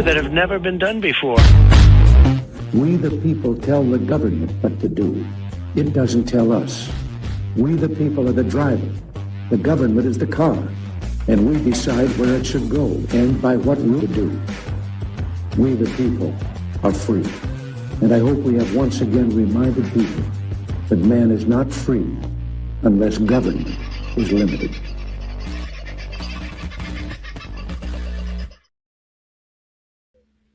do that have never been done before. We the people tell the government what to do. It doesn't tell us. We the people are the driver. The government is the car. And we decide where it should go and by what route to do. We the people are free. And I hope we have once again reminded people that man is not free unless government is limited.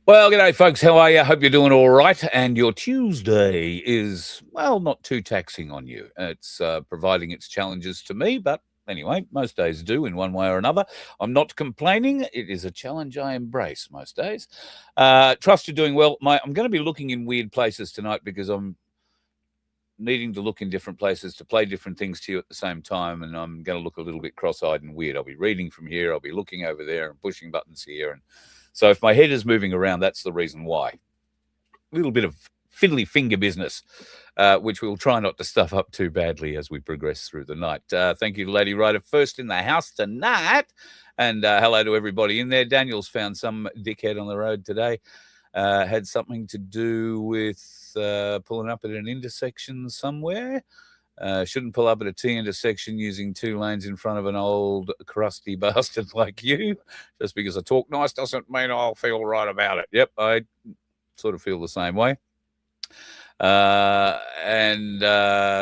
Well, g'day, folks. How are you? Hope you're doing all right. And your Tuesday is, well, not too taxing on you. It's providing its challenges to me, but anyway, most days do in one way or another. I'm not complaining. It is a challenge I embrace most days. Trust you're doing well. I'm going to be looking in weird places tonight because I'm needing to look in different places to play different things to you at the same time, and I'm going to look a little bit cross-eyed and weird. I'll be reading from here. I'll be looking over there and pushing buttons here, and so if my head is moving around, that's the reason why. A little bit of fiddly finger business, which we'll try not to stuff up too badly as we progress through the night. Thank you to Lady Ryder first in the house tonight. And hello to everybody in there. Daniel's found some dickhead on the road today. Had something to do with pulling up at an intersection somewhere. Shouldn't pull up at a T intersection using 2 lanes in front of an old crusty bastard like you. Just because I talk nice doesn't mean I'll feel right about it. Yep, I sort of feel the same way. And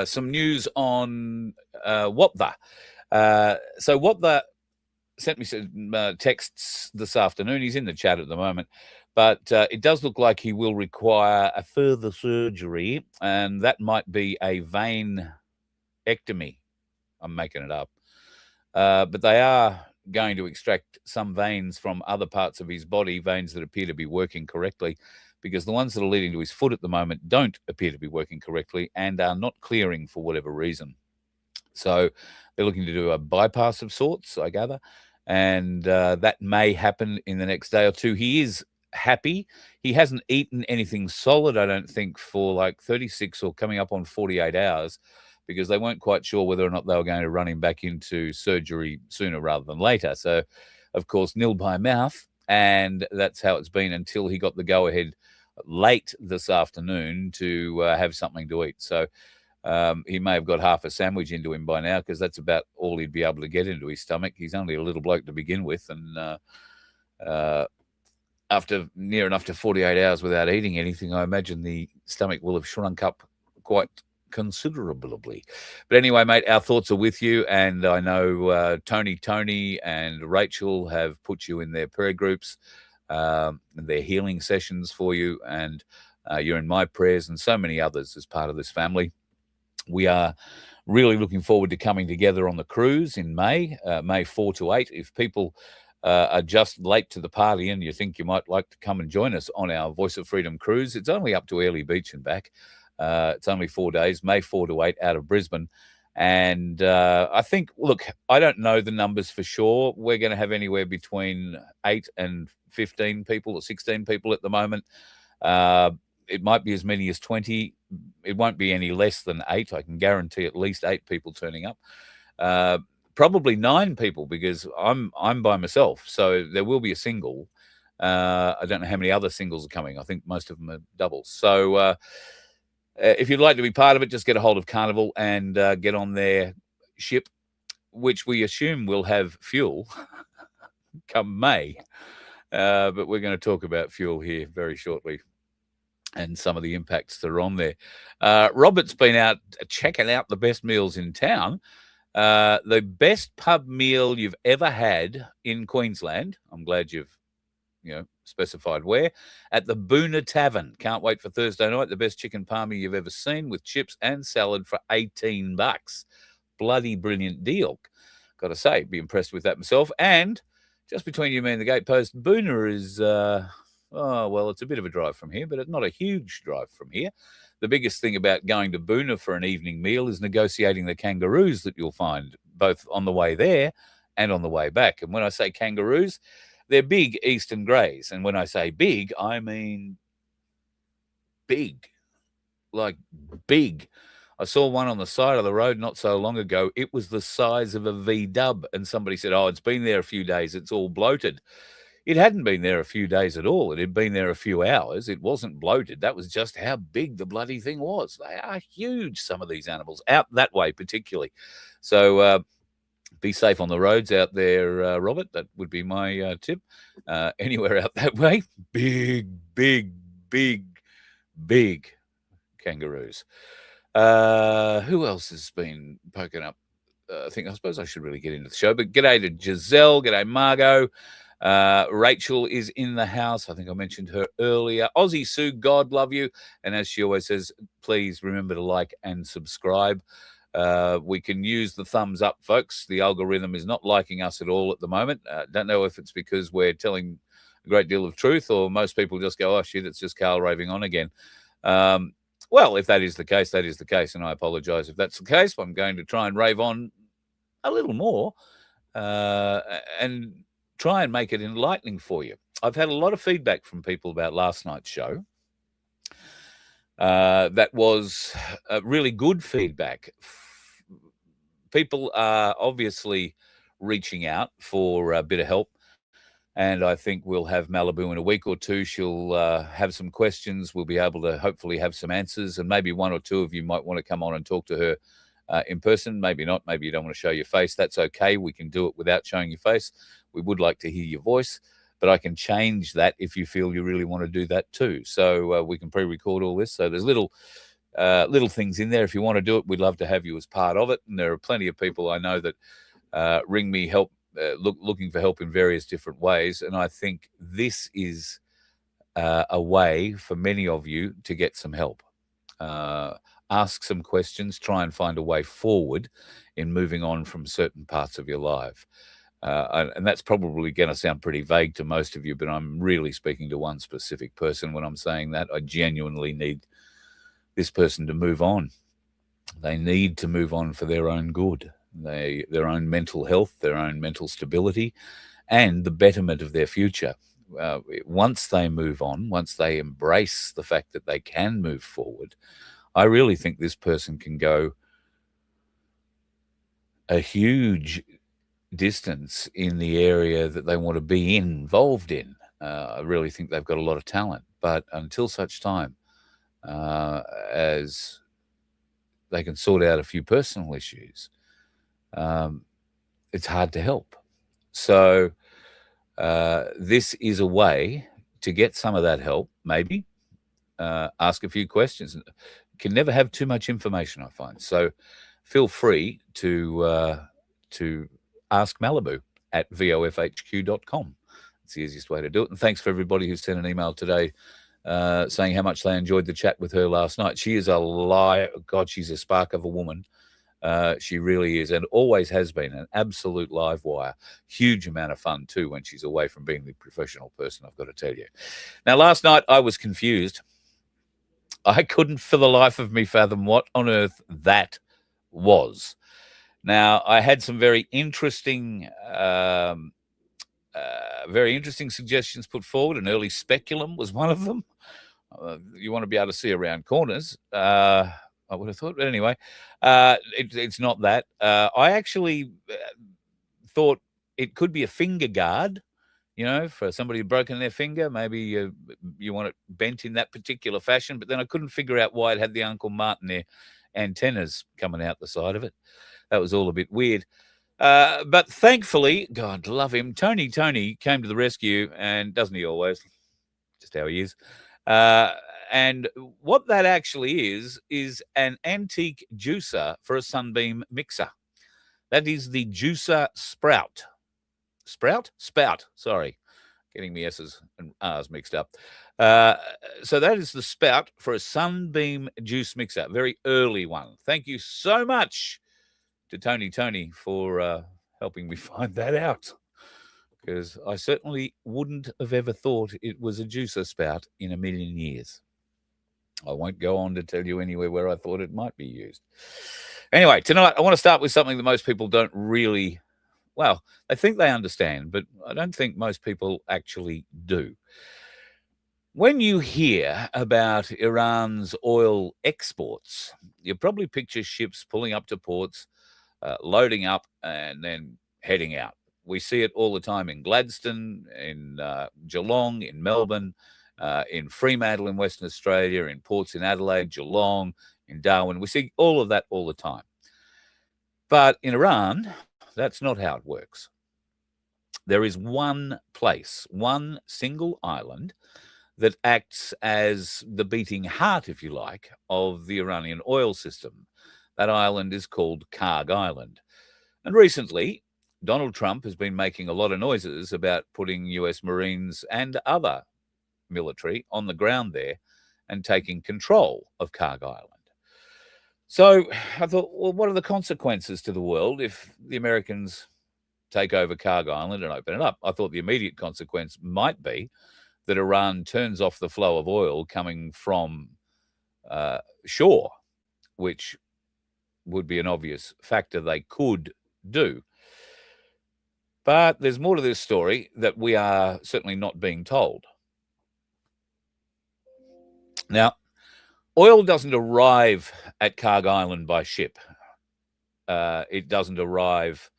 some news on Wapda. So Wapda sent me some texts this afternoon. He's in the chat at the moment. But it does look like he will require a further surgery, and that might be a vein ectomy. I'm making it up. But they are going to extract some veins from other parts of his body, veins that appear to be working correctly, because the ones that are leading to his foot at the moment don't appear to be working correctly and are not clearing for whatever reason. So they're looking to do a bypass of sorts, I gather, and that may happen in the next day or two. He is happy. He hasn't eaten anything solid, I don't think, for like 36 or coming up on 48 hours, because they weren't quite sure whether or not they were going to run him back into surgery sooner rather than later. So, of course, nil by mouth, and that's how it's been until he got the go-ahead late this afternoon to have something to eat. So he may have got half a sandwich into him by now, because that's about all he'd be able to get into his stomach. He's only a little bloke to begin with, and after near enough to 48 hours without eating anything, I imagine the stomach will have shrunk up quite considerably. But anyway, mate, our thoughts are with you, and I know Tony and Rachel have put you in their prayer groups and their healing sessions for you, and you're in my prayers and so many others as part of this family. We are really looking forward to coming together on the cruise in May 4 to 8. If people are just late to the party and you think you might like to come and join us on our Voice of Freedom cruise, it's only up to Airlie Beach and back. It's only 4 days, May 4 to 8 out of Brisbane. And I think, look, I don't know the numbers for sure. We're going to have anywhere between 8 and 15 people or 16 people at the moment. It might be as many as 20. It won't be any less than 8. I can guarantee at least 8 people turning up. Probably 9 people, because I'm by myself. So there will be a single. I don't know how many other singles are coming. I think most of them are doubles. So if you'd like to be part of it, just get a hold of Carnival and get on their ship, which we assume will have fuel come May. But we're going to talk about fuel here very shortly and some of the impacts that are on there. Robert's been out checking out the best meals in town. The best pub meal you've ever had in Queensland. I'm glad you've specified where. At the Boona Tavern. Can't wait for Thursday night. The best chicken parmy you've ever seen, with chips and salad for $18. Bloody brilliant deal. Got to say, be impressed with that myself. And just between you, me, and the gatepost, Boona is, it's a bit of a drive from here, but it's not a huge drive from here. The biggest thing about going to Boona for an evening meal is negotiating the kangaroos that you'll find both on the way there and on the way back. And when I say kangaroos, they're big eastern greys. And when I say big, I mean big, like big. I saw one on the side of the road not so long ago. It was the size of a V-dub. And somebody said, oh, it's been there a few days. It's all bloated. It hadn't been there a few days at all. It had been there a few hours. It wasn't bloated. That was just how big the bloody thing was. They are huge, some of these animals, out that way particularly. So be safe on the roads out there, Robert. That would be my tip. Anywhere out that way, big, big, big, big kangaroos. Who else has been poking up? I suppose I should really get into the show. But g'day to Giselle. G'day, Margot. Rachel is in the house. I think I mentioned her earlier. Aussie Sue, God love you. And as she always says, please remember to like and subscribe. We can use the thumbs up, folks. The algorithm is not liking us at all at the moment. Don't know if it's because we're telling a great deal of truth or most people just go, oh, shit, it's just Carl raving on again. Well, if that is the case, that is the case. And I apologize if that's the case. I'm going to try and rave on a little more and try and make it enlightening for you. I've had a lot of feedback from people about last night's show. That was really good feedback. People are obviously reaching out for a bit of help. And I think we'll have Malibu in a week or two. She'll have some questions. We'll be able to hopefully have some answers. And maybe one or two of you might want to come on and talk to her in person. Maybe not. Maybe you don't want to show your face. That's okay. We can do it without showing your face. We would like to hear your voice. But I can change that if you feel you really want to do that too. So we can pre-record all this. So there's little things in there. If you want to do it, we'd love to have you as part of it. And there are plenty of people I know that ring me help. Looking for help in various different ways. And I think this is a way for many of you to get some help. Ask some questions, try and find a way forward in moving on from certain parts of your life. And that's probably going to sound pretty vague to most of you, but I'm really speaking to one specific person when I'm saying that. I genuinely need this person to move on. They need to move on for their own good. Their own mental health, their own mental stability, and the betterment of their future. Once they move on, once they embrace the fact that they can move forward, I really think this person can go a huge distance in the area that they want to be involved in. I really think they've got a lot of talent, but until such time as they can sort out a few personal issues, it's hard to help. So this is a way to get some of that help, maybe. Ask a few questions. Can never have too much information, I find. So feel free to ask Malibu at vofhq.com. It's the easiest way to do it. And thanks for everybody who sent an email today saying how much they enjoyed the chat with her last night. She is a liar. God, she's a spark of a woman. She really is, and always has been, an absolute live wire. Huge amount of fun, too, when she's away from being the professional person, I've got to tell you. Now, last night I was confused. I couldn't for the life of me fathom what on earth that was. Now, I had some very interesting suggestions put forward. An early speculum was one of them. You want to be able to see around corners. I would have thought. But anyway, it's not that. I actually thought it could be a finger guard, for somebody who'd broken their finger. Maybe you want it bent in that particular fashion. But then I couldn't figure out why it had the Uncle Martin antennas coming out the side of it. That was all a bit weird. But thankfully, God love him, Tony came to the rescue, and doesn't he always? Just how he is. And what that actually is an antique juicer for a Sunbeam mixer. That is the juicer Sprout. Spout, sorry. Getting the S's and R's mixed up. So that is the spout for a Sunbeam juice mixer. Very early one. Thank you so much to Tony for helping me find that out, because I certainly wouldn't have ever thought it was a juicer spout in a million years. I won't go on to tell you anywhere where I thought it might be used. Anyway, tonight I want to start with something that most people don't really, well, they think they understand, but I don't think most people actually do. When you hear about Iran's oil exports, you probably picture ships pulling up to ports, loading up, and then heading out. We see it all the time in Gladstone, in Geelong, in Melbourne, in Fremantle in Western Australia, in ports in Adelaide, Geelong, in Darwin. We see all of that all the time. But in Iran, that's not how it works. There is one place, one single island that acts as the beating heart, if you like, of the Iranian oil system. That island is called Kharg Island. And recently, Donald Trump has been making a lot of noises about putting US Marines and other military on the ground there and taking control of Kharg Island. So I thought, well, what are the consequences to the world if the Americans take over Kharg Island and open it up? I thought the immediate consequence might be that Iran turns off the flow of oil coming from shore, which would be an obvious factor they could do. But there's more to this story that we are certainly not being told. Now, oil doesn't arrive at Kharg Island by ship. It doesn't arrive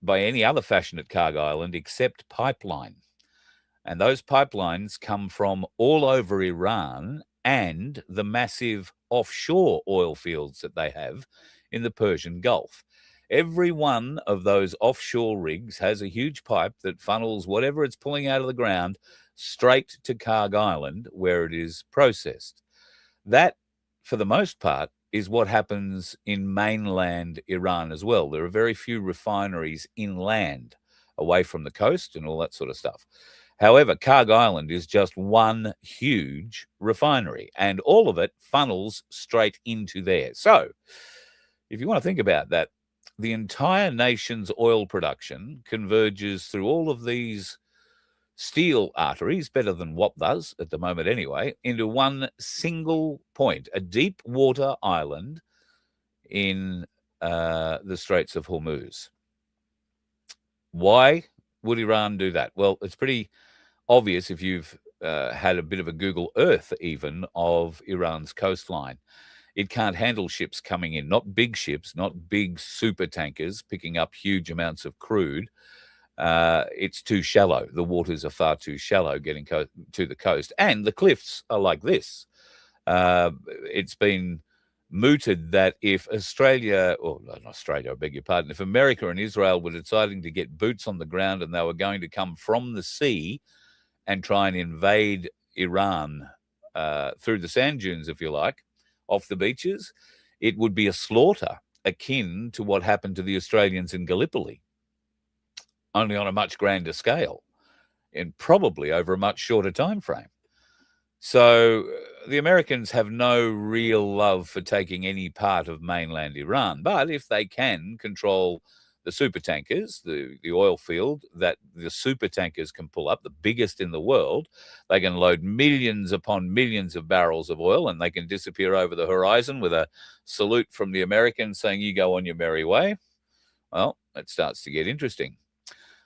by any other fashion at Kharg Island except pipeline. And those pipelines come from all over Iran and the massive offshore oil fields that they have in the Persian Gulf. Every one of those offshore rigs has a huge pipe that funnels whatever it's pulling out of the ground straight to Kharg Island, where it is processed. That, for the most part, is what happens in mainland Iran as well. There are very few refineries inland, away from the coast and all that sort of stuff. However, Kharg Island is just one huge refinery, and all of it funnels straight into there. So, if you want to think about that, the entire nation's oil production converges through all of these steel arteries, better than what does at the moment anyway, into one single point, a deep water island in the Straits of Hormuz. Why would Iran do that? Well, it's pretty obvious if you've had a bit of a Google Earth even of Iran's coastline. It can't handle ships coming in, not big ships, not big super tankers picking up huge amounts of crude. It's too shallow. The waters are far too shallow getting to the coast. And the cliffs are like this. It's been mooted that if Australia, or not Australia, I beg your pardon, if America and Israel were deciding to get boots on the ground and they were going to come from the sea and try and invade Iran through the sand dunes, if you like, off the beaches, it would be a slaughter akin to what happened to the Australians in Gallipoli, only on a much grander scale and probably over a much shorter time frame. So the Americans have no real love for taking any part of mainland Iran, but if they can control the super tankers, the oil field that the super tankers can pull up, the biggest in the world, they can load millions upon millions of barrels of oil and they can disappear over the horizon with a salute from the Americans saying, "You go on your merry way." Well, it starts to get interesting.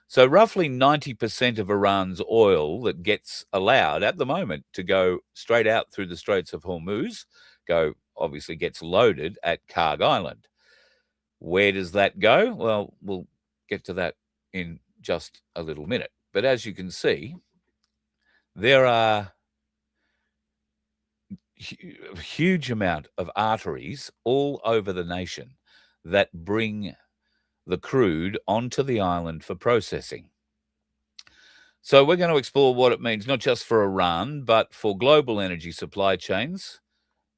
So roughly 90% of Iran's oil that gets allowed at the moment to go straight out through the Straits of Hormuz, obviously gets loaded at Kharg Island. Where does that go? Well, we'll get to that in just a little minute. But as you can see, there are a huge amount of arteries all over the nation that bring the crude onto the island for processing. So we're going to explore what it means, not just for Iran, but for global energy supply chains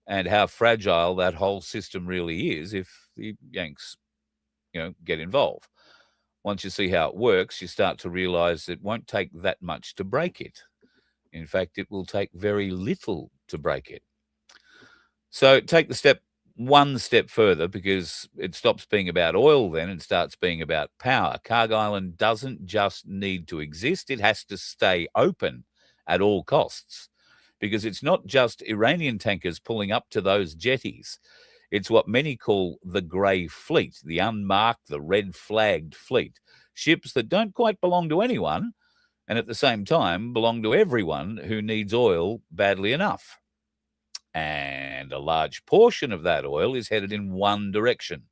and how fragile that whole system really is if the Yanks, get involved. Once you see how it works, you start to realize it won't take that much to break it. In fact, it will take very little to break it. So take one step further, because it stops being about oil then and starts being about power. Kharg Island doesn't just need to exist, it has to stay open at all costs, because it's not just Iranian tankers pulling up to those jetties. It's what many call the grey fleet, the unmarked, the red-flagged fleet. Ships that don't quite belong to anyone and at the same time belong to everyone who needs oil badly enough. And a large portion of that oil is headed in one direction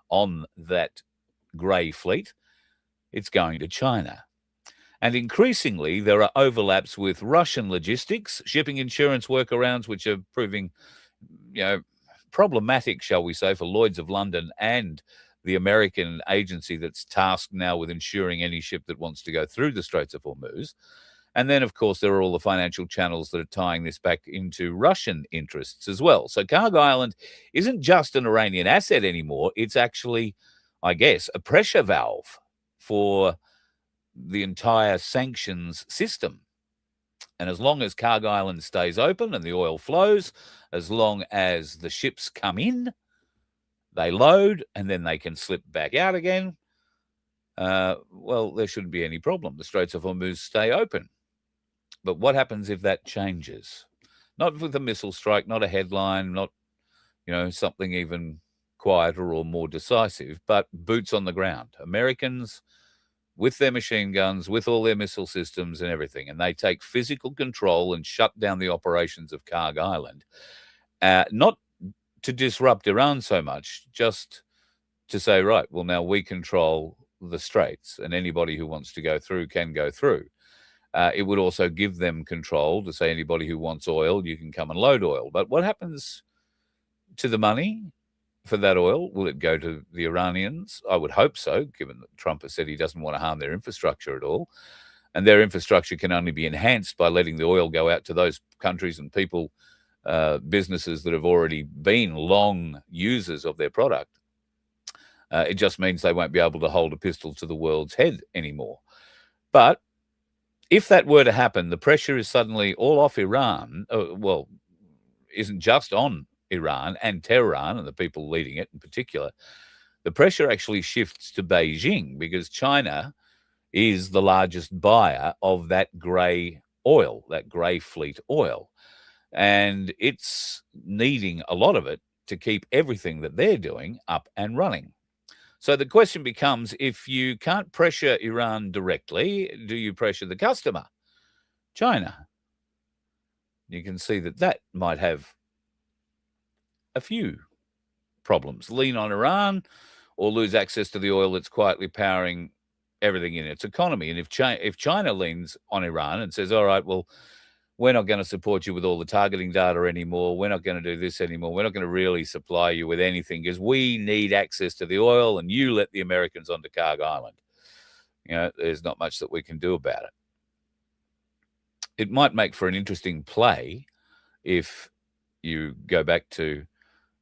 on that grey fleet, it's going to China. And increasingly, there are overlaps with Russian logistics, shipping insurance workarounds, which are proving, problematic, shall we say, for Lloyd's of London and the American agency that's tasked now with ensuring any ship that wants to go through the Straits of Hormuz. And then, of course, there are all the financial channels that are tying this back into Russian interests as well. So Kharg Island isn't just an Iranian asset anymore. It's actually, I guess, a pressure valve for the entire sanctions system. And as long as Kharg Island stays open and the oil flows, as long as the ships come in, they load, and then they can slip back out again, well, there shouldn't be any problem. The Straits of Hormuz stay open. But what happens if that changes? Not with a missile strike, not a headline, not, something even quieter or more decisive, but boots on the ground. Americans with their machine guns, with all their missile systems and everything, and they take physical control and shut down the operations of Kharg Island, not to disrupt Iran so much, just to say, right, well, now we control the straits, and anybody who wants to go through can go through. It would also give them control to say anybody who wants oil, you can come and load oil. But what happens to the money for that oil? Will it go to the Iranians? I would hope so, given that Trump has said he doesn't want to harm their infrastructure at all. And their infrastructure can only be enhanced by letting the oil go out to those countries and people, businesses that have already been long users of their product. It just means they won't be able to hold a pistol to the world's head anymore. But if that were to happen, the pressure is suddenly all off Iran. Well, isn't just on Iran and Tehran and the people leading it in particular. The pressure actually shifts to Beijing because China is the largest buyer of that grey oil, that grey fleet oil. And it's needing a lot of it to keep everything that they're doing up and running. So the question becomes, if you can't pressure Iran directly, do you pressure the customer, China? You can see that that might have a few problems. Lean on Iran or lose access to the oil that's quietly powering everything in its economy. And if China leans on Iran and says, all right, well, we're not going to support you with all the targeting data anymore. We're not going to do this anymore. We're not going to really supply you with anything because we need access to the oil and you let the Americans onto Kharg Island. There's not much that we can do about it. It might make for an interesting play if you go back to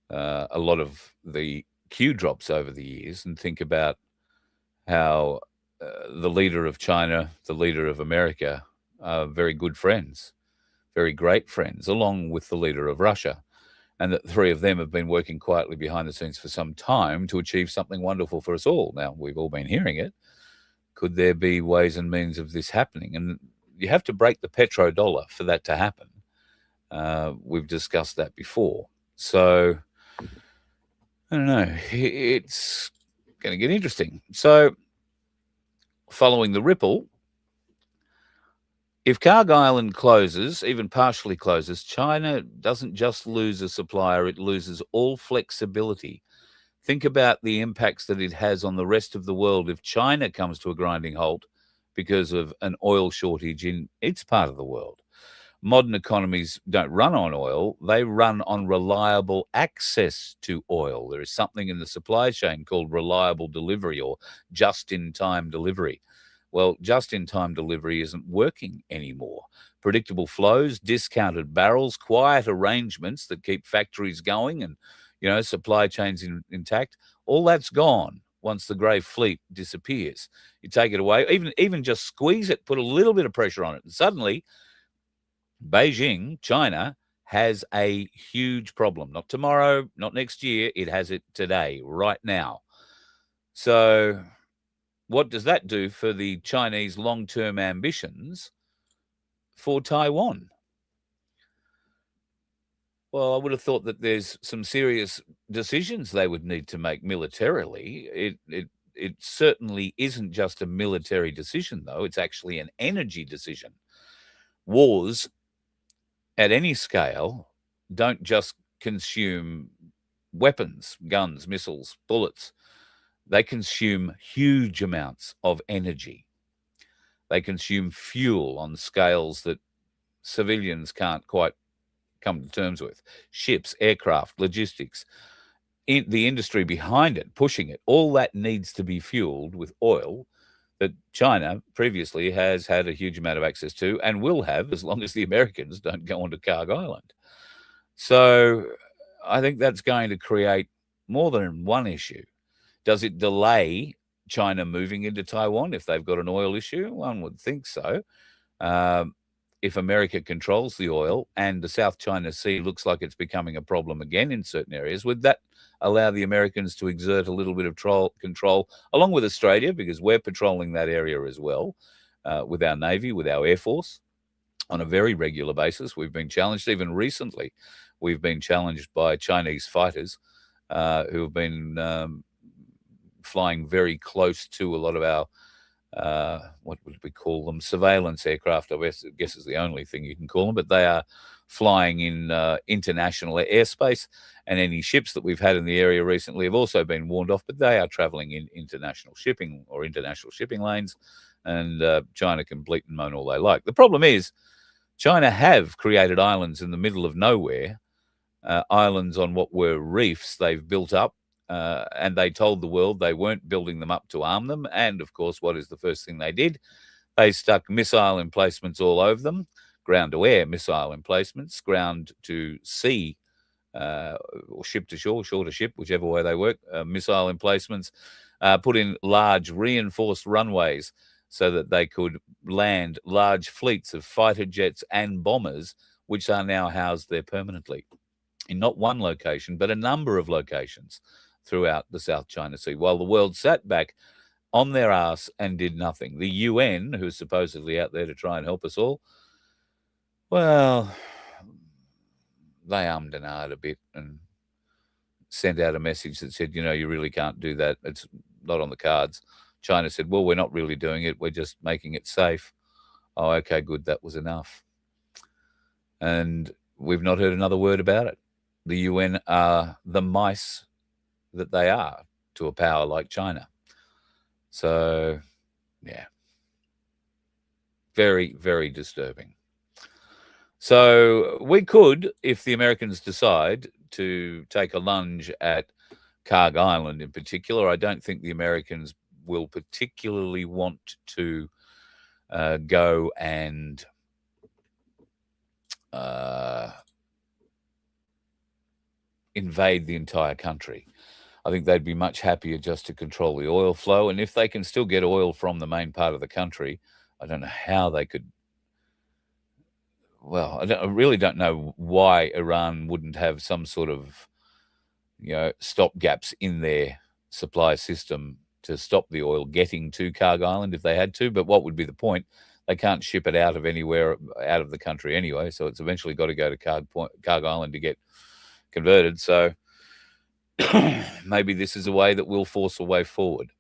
a lot of the Q drops over the years and think about how the leader of China, the leader of America are very good friends. Very great friends, along with the leader of Russia, and that the three of them have been working quietly behind the scenes for some time to achieve something wonderful for us all. Now, we've all been hearing it. Could there be ways and means of this happening? And you have to break the petrodollar for that to happen. We've discussed that before. So, I don't know. It's going to get interesting. So, following the ripple, if Kharg Island closes, even partially closes, China doesn't just lose a supplier, it loses all flexibility. Think about the impacts that it has on the rest of the world if China comes to a grinding halt because of an oil shortage in its part of the world. Modern economies don't run on oil, they run on reliable access to oil. There is something in the supply chain called reliable delivery or just-in-time delivery. Well, just-in-time delivery isn't working anymore. Predictable flows, discounted barrels, quiet arrangements that keep factories going and, supply chains intact, all that's gone once the grey fleet disappears. You take it away, even just squeeze it, put a little bit of pressure on it, and suddenly Beijing, China, has a huge problem. Not tomorrow, not next year. It has it today, right now. So what does that do for the Chinese long-term ambitions for Taiwan? Well, I would have thought that there's some serious decisions they would need to make militarily. It certainly isn't just a military decision, though. It's actually an energy decision. Wars at any scale don't just consume weapons, guns, missiles, bullets. They consume huge amounts of energy. They consume fuel on scales that civilians can't quite come to terms with. Ships, aircraft, logistics, the industry behind it, pushing it, all that needs to be fueled with oil that China previously has had a huge amount of access to and will have as long as the Americans don't go onto Kharg Island. So I think that's going to create more than one issue. Does it delay China moving into Taiwan if they've got an oil issue? One would think so. If America controls the oil and the South China Sea looks like it's becoming a problem again in certain areas, would that allow the Americans to exert a little bit of control along with Australia, because we're patrolling that area as well with our Navy, with our Air Force on a very regular basis? We've been challenged. Even recently, we've been challenged by Chinese fighters who have been flying very close to a lot of our what would we call them? Surveillance aircraft, I guess is the only thing you can call them, but they are flying in international airspace, and any ships that we've had in the area recently have also been warned off, but they are traveling in international shipping or international shipping lanes, and China can bleat and moan all they like. The problem is China have created islands in the middle of nowhere, islands on what were reefs they've built up, and they told the world they weren't building them up to arm them. And, of course, what is the first thing they did? They stuck missile emplacements all over them, ground-to-air missile emplacements, ground-to-sea or ship-to-shore, shore-to-ship, whichever way they work, missile emplacements, put in large reinforced runways so that they could land large fleets of fighter jets and bombers, which are now housed there permanently in not one location, but a number of locations throughout the South China Sea, while the world sat back on their ass and did nothing. The UN, who's supposedly out there to try and help us all, well, they ummed and ahed a bit and sent out a message that said, you really can't do that. It's not on the cards. China said, well, we're not really doing it. We're just making it safe. Oh, okay, good. That was enough. And we've not heard another word about it. The UN are the mice that they are to a power like China. So, yeah, very, very disturbing. So we could, if the Americans decide to take a lunge at Kharg Island in particular, I don't think the Americans will particularly want to go and invade the entire country. I think they'd be much happier just to control the oil flow. And if they can still get oil from the main part of the country, I don't know how they could. Well, I really don't know why Iran wouldn't have some sort of, stop gaps in their supply system to stop the oil getting to Kharg Island if they had to. But what would be the point? They can't ship it out of anywhere out of the country anyway. So it's eventually got to go to Kharg Island to get converted. So maybe this is a way that will force a way forward.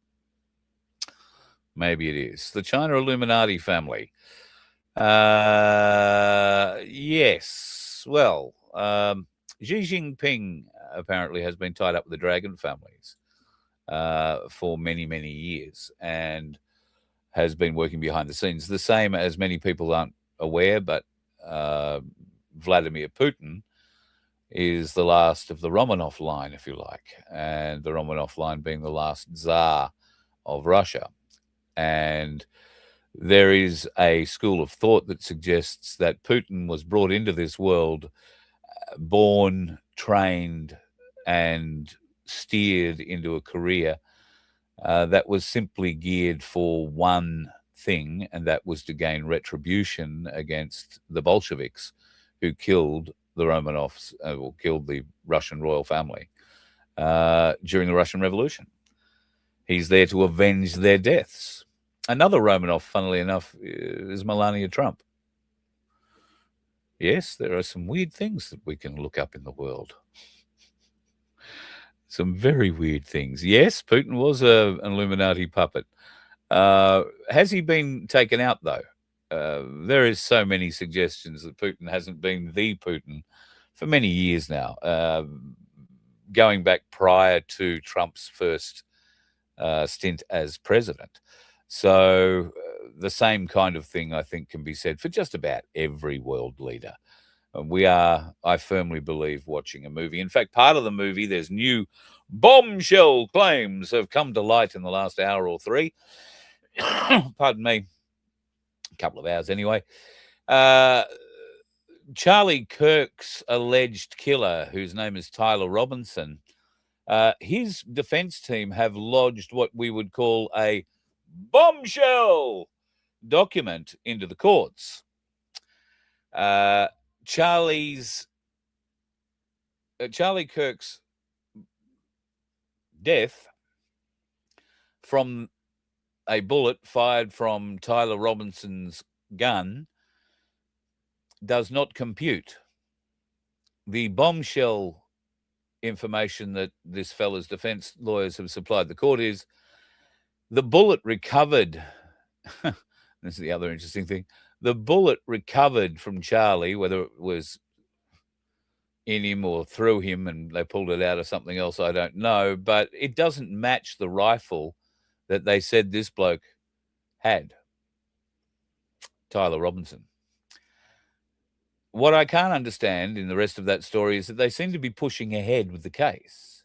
Maybe it is. The China Illuminati family. Yes. Well, Xi Jinping apparently has been tied up with the dragon families for many, many years and has been working behind the scenes. The same as many people aren't aware, but Vladimir Putin is the last of the Romanov line, if you like, and the Romanov line being the last Tsar of Russia. And there is a school of thought that suggests that Putin was brought into this world, born, trained, and steered into a career that was simply geared for one thing, and that was to gain retribution against the Bolsheviks who killed the Romanovs, or killed the Russian royal family during the Russian Revolution. He's there to avenge their deaths. Another Romanov, funnily enough, is Melania Trump. Yes, there are some weird things that we can look up in the world. Some very weird things. Yes, Putin was an Illuminati puppet. Has he been taken out, though? There is so many suggestions that Putin hasn't been the Putin for many years now, going back prior to Trump's first stint as president. So the same kind of thing, I think, can be said for just about every world leader. We are, I firmly believe, watching a movie. In fact, part of the movie, there's new bombshell claims have come to light in the last hour or three. Pardon me. A couple of hours anyway. Charlie Kirk's alleged killer, whose name is Tyler Robinson, his defense team have lodged what we would call a bombshell document into the courts. Charlie Kirk's death from a bullet fired from Tyler Robinson's gun does not compute. The bombshell information that this fella's defense lawyers have supplied the court is the bullet recovered. This is the other interesting thing. The bullet recovered from Charlie, whether it was in him or through him and they pulled it out of something else, I don't know, but it doesn't match the rifle that they said this bloke had, Tyler Robinson. What I can't understand in the rest of that story is that they seem to be pushing ahead with the case.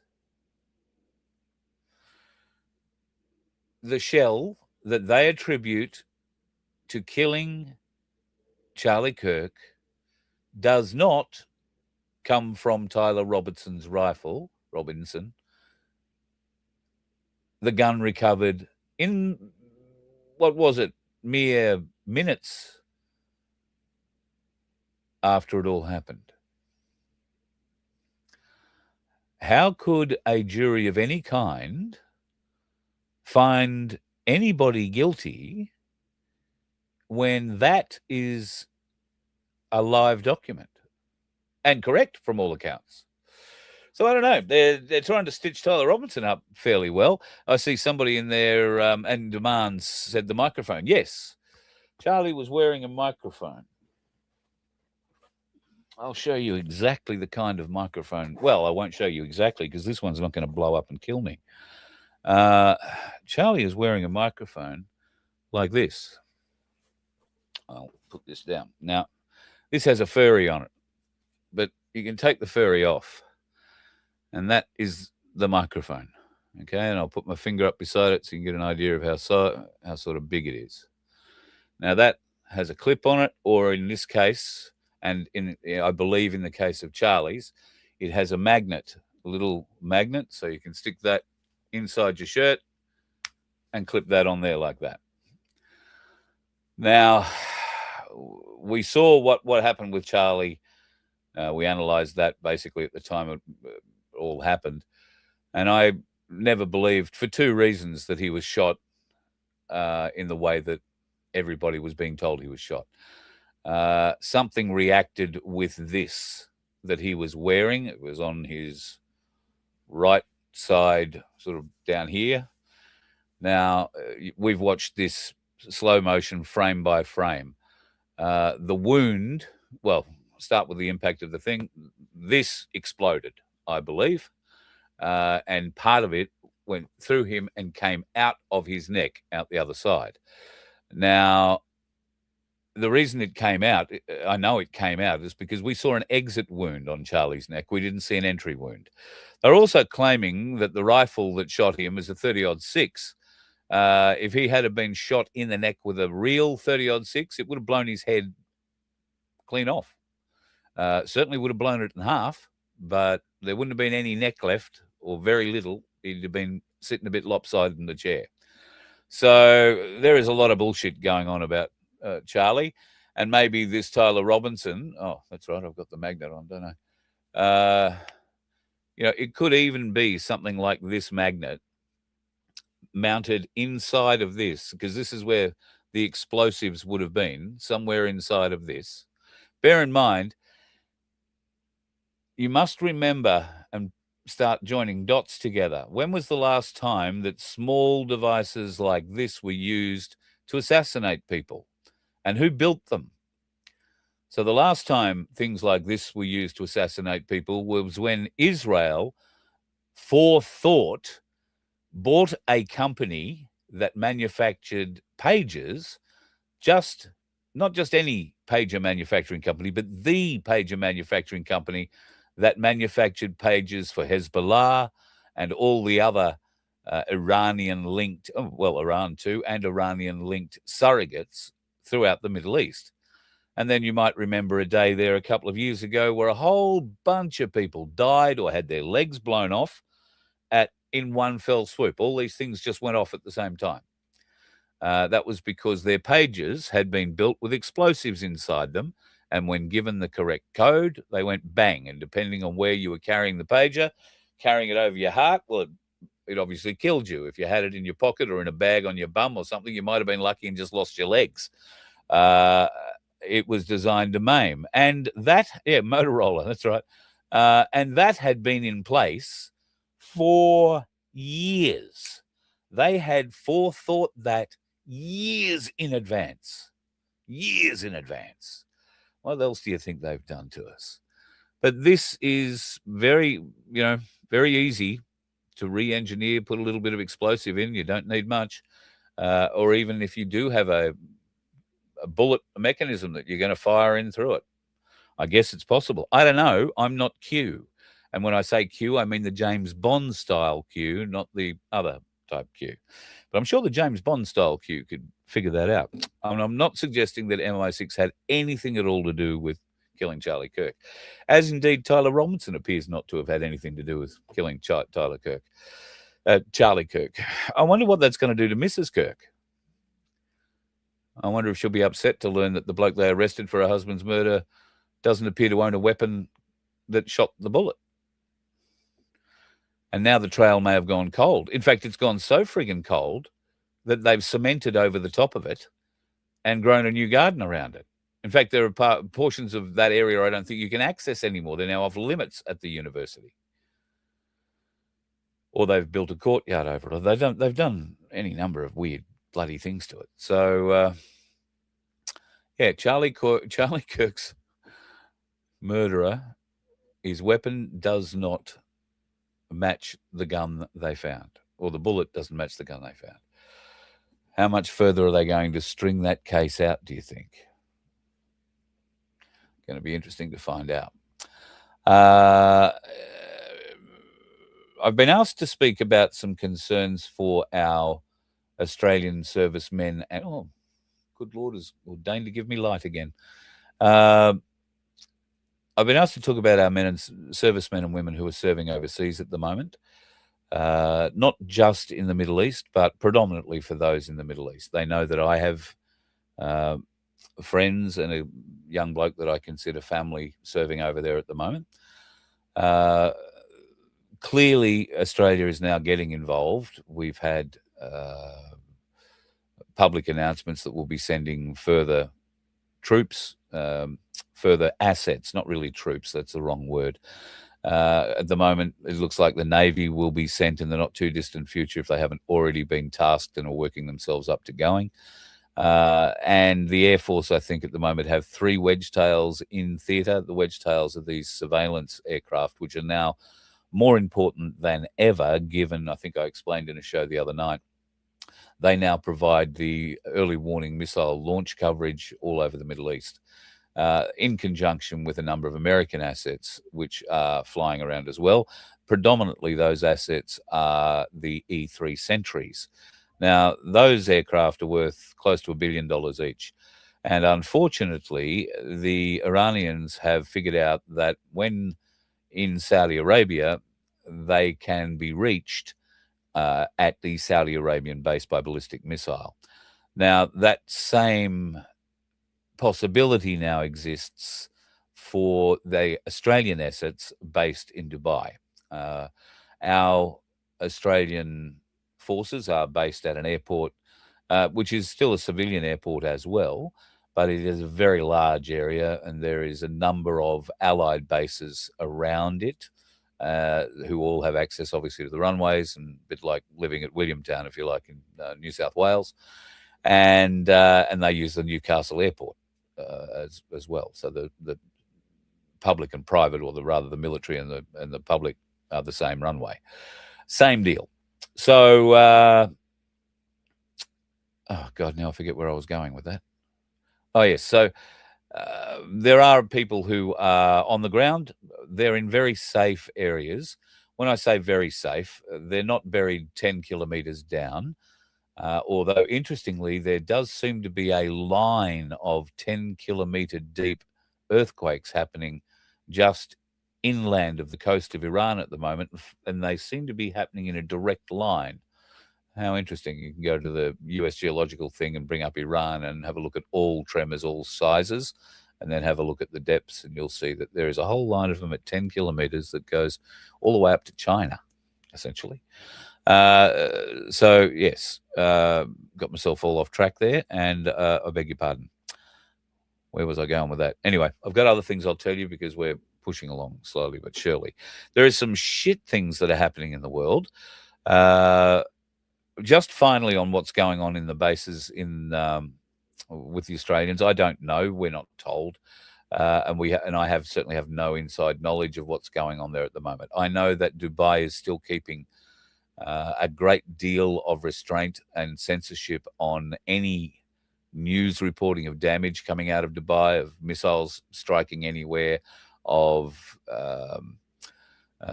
The shell that they attribute to killing Charlie Kirk does not come from Tyler Robinson's rifle, Robinson. The gun recovered in, what was it, mere minutes after it all happened. How could a jury of any kind find anybody guilty when that is a live document and correct from all accounts? So I don't know. They're trying to stitch Tyler Robinson up fairly well. I see somebody in there and demands said the microphone. Yes, Charlie was wearing a microphone. I'll show you exactly the kind of microphone. Well, I won't show you exactly because this one's not going to blow up and kill me. Charlie is wearing a microphone like this. I'll put this down. Now, this has a furry on it, but you can take the furry off. And that is the microphone. Okay, and I'll put my finger up beside it so you can get an idea of how sort of big it is. Now, that has a clip on it, or in this case, and I believe in the case of Charlie's, it has a magnet, a little magnet, so you can stick that inside your shirt and clip that on there like that. Now, we saw what happened with Charlie. We analysed that basically at the time it all happened. And I never believed, for two reasons, that he was shot in the way that everybody was being told he was shot. Something reacted with this that he was wearing. It was on his right side, sort of down here. Now, we've watched this slow motion frame by frame. The wound, well, start with the impact of the thing. This exploded, I believe. And part of it went through him and came out of his neck, out the other side. Now, the reason it came out, I know it came out, is because we saw an exit wound on Charlie's neck. We didn't see an entry wound. They're also claiming that the rifle that shot him was a 30-06. If he had been shot in the neck with a real 30-06, it would have blown his head clean off. Certainly would have blown it in half, but there wouldn't have been any neck left, or very little. He'd have been sitting a bit lopsided in the chair. So there is a lot of bullshit going on about Charlie, and maybe this Tyler Robinson. Oh, that's right. I've got the magnet on, don't I? It could even be something like this magnet mounted inside of this, because this is where the explosives would have been, somewhere inside of this. Bear in mind, you must remember and start joining dots together. When was the last time that small devices like this were used to assassinate people? And who built them? So the last time things like this were used to assassinate people was when Israel forethought bought a company that manufactured pages, not just any pager manufacturing company, but the pager manufacturing company that manufactured pages for Hezbollah and all the other Iranian-linked, Iran too, and Iranian-linked surrogates throughout the Middle East. And then you might remember a day there a couple of years ago where a whole bunch of people died or had their legs blown off in one fell swoop. All these things just went off at the same time. That was because their pages had been built with explosives inside them. And when given the correct code, they went bang. And depending on where you were carrying the pager, carrying it over your heart, well, it obviously killed you. If you had it in your pocket or in a bag on your bum or something, you might have been lucky and just lost your legs. It was designed to maim. And that, Motorola, that's right. And that had been in place for years. They had forethought that years in advance. What else do you think they've done to us? But this is very easy to re-engineer, put a little bit of explosive in. You don't need much. Or even if you do have a bullet mechanism that you're going to fire in through it. I guess it's possible. I don't know. I'm not Q. And when I say Q, I mean the James Bond style Q, not the other type Q. But I'm sure the James Bond style Q could figure that out. And I'm not suggesting that MI6 had anything at all to do with killing Charlie Kirk, as indeed Tyler Robinson appears not to have had anything to do with killing Charlie Kirk. I wonder what that's going to do to Mrs. Kirk. I wonder if she'll be upset to learn that the bloke they arrested for her husband's murder doesn't appear to own a weapon that shot the bullet. And now the trail may have gone cold. In fact, it's gone so friggin' cold that they've cemented over the top of it and grown a new garden around it. In fact, there are portions of that area I don't think you can access anymore. They're now off limits at the university. Or they've built a courtyard over it. Or they've done any number of weird bloody things to it. So, Charlie Kirk's murderer, his weapon does not match the gun they found, or the bullet doesn't match the gun they found. How much further are they going to string that case out, do you think? Going to be interesting to find out. I've been asked to speak about some concerns for our Australian servicemen. And, oh, good Lord, has ordained to give me light again. I've been asked to talk about our servicemen and women who are serving overseas at the moment, not just in the Middle East, but predominantly for those in the Middle East. They know that I have friends and a young bloke that I consider family serving over there at the moment. Clearly, Australia is now getting involved. We've had public announcements that we'll be sending further troops, further assets, not really troops, that's the wrong word. At the moment, it looks like the Navy will be sent in the not too distant future if they haven't already been tasked and are working themselves up to going. And the Air Force, I think, at the moment have 3 Wedgetails in theatre. The Wedgetails are these surveillance aircraft, which are now more important than ever, given, I think I explained in a show the other night, they now provide the early warning missile launch coverage all over the Middle East, in conjunction with a number of American assets, which are flying around as well. Predominantly, those assets are the E-3 Sentries. Now, those aircraft are worth close to $1 billion each. And unfortunately, the Iranians have figured out that when in Saudi Arabia, they can be reached at the Saudi Arabian base by ballistic missile. Now, that same possibility now exists for the Australian assets based in Dubai. Our Australian forces are based at an airport, which is still a civilian airport as well, but it is a very large area, and there is a number of allied bases around it who all have access, obviously, to the runways, and a bit like living at Williamtown, if you like, in New South Wales. And they use the Newcastle airport as well. So the public and private, or rather the military and the public, are the same runway. Same deal. So, oh God, now I forget where I was going with that. Oh yes, so there are people who are on the ground. They're in very safe areas. When I say very safe, they're not buried 10 kilometres down. Although, interestingly, there does seem to be a line of 10-kilometre deep earthquakes happening just inland of the coast of Iran at the moment, and they seem to be happening in a direct line. How interesting. You can go to the US geological thing and bring up Iran and have a look at all tremors, all sizes, and then have a look at the depths, and you'll see that there is a whole line of them at 10 kilometers that goes all the way up to China, essentially. So, yes, got myself all off track there, and I beg your pardon. Where was I going with that? Anyway, I've got other things I'll tell you because we're pushing along slowly but surely. There is some shit things that are happening in the world. Just finally on what's going on in the bases in with the Australians, I don't know. We're not told, and I certainly have no inside knowledge of what's going on there at the moment. I know that Dubai is still keeping a great deal of restraint and censorship on any news reporting of damage coming out of Dubai, of missiles striking anywhere, of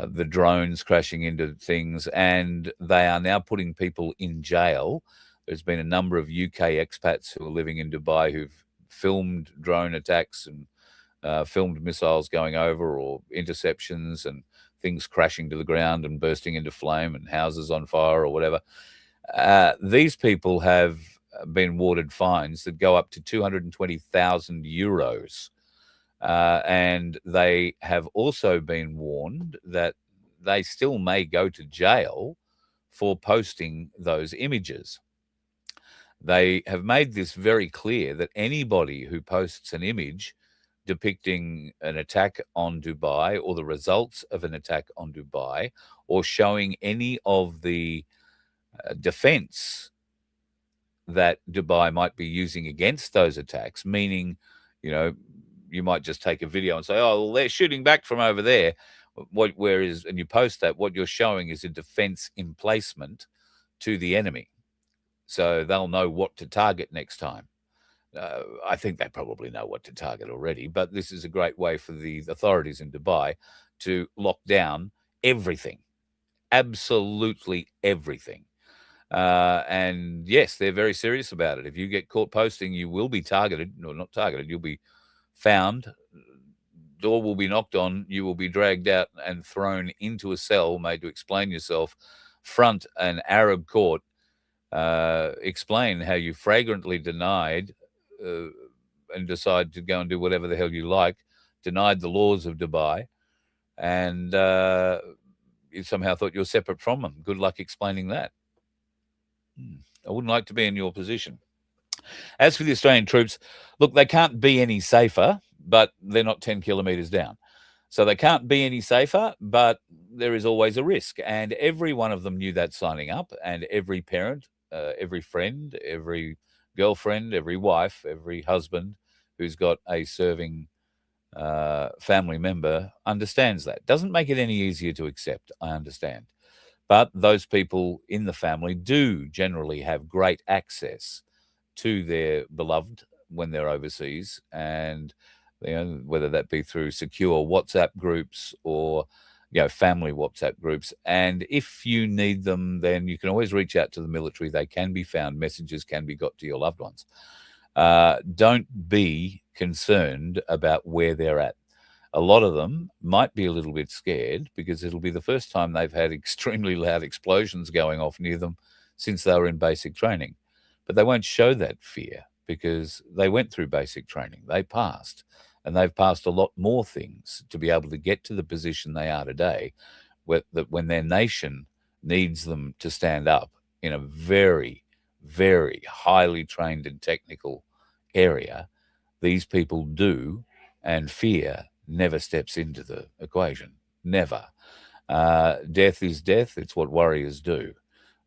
the drones crashing into things, and they are now putting people in jail. There's been a number of UK expats who are living in Dubai who've filmed drone attacks and filmed missiles going over or interceptions and things crashing to the ground and bursting into flame and houses on fire or whatever. These people have been awarded fines that go up to 220,000 euros. And they have also been warned that they still may go to jail for posting those images. They have made this very clear that anybody who posts an image depicting an attack on Dubai or the results of an attack on Dubai or showing any of the defense that Dubai might be using against those attacks, meaning, you might just take a video and say, oh, well, they're shooting back from over there. And you post that, what you're showing is a defense emplacement to the enemy. So they'll know what to target next time. I think they probably know what to target already, but this is a great way for the authorities in Dubai to lock down everything, absolutely everything. And yes, they're very serious about it. If you get caught posting, you will be targeted. No, not targeted. You'll be found. Door will be knocked on. You will be dragged out and thrown into a cell, made to explain yourself, front an Arab court, explain how you flagrantly denied and decide to go and do whatever the hell you like, denied the laws of Dubai, and you somehow thought you're separate from them. Good luck explaining that. I wouldn't like to be in your position. As for the Australian troops, look, they can't be any safer, but they're not 10 kilometres down. So they can't be any safer, but there is always a risk. And every one of them knew that signing up, and every parent, every friend, every girlfriend, every wife, every husband who's got a serving family member understands that. Doesn't make it any easier to accept, I understand. But those people in the family do generally have great access to their beloved when they're overseas, and whether that be through secure WhatsApp groups or family WhatsApp groups. And if you need them, then you can always reach out to the military. They can be found. Messages can be got to your loved ones. Don't be concerned about where they're at. A lot of them might be a little bit scared because it'll be the first time they've had extremely loud explosions going off near them since they were in basic training. But they won't show that fear because they went through basic training. They passed, and they've passed a lot more things to be able to get to the position they are today, that when their nation needs them to stand up in a very, very highly trained and technical area, these people do, and fear never steps into the equation. Never. Death is death. It's what warriors do.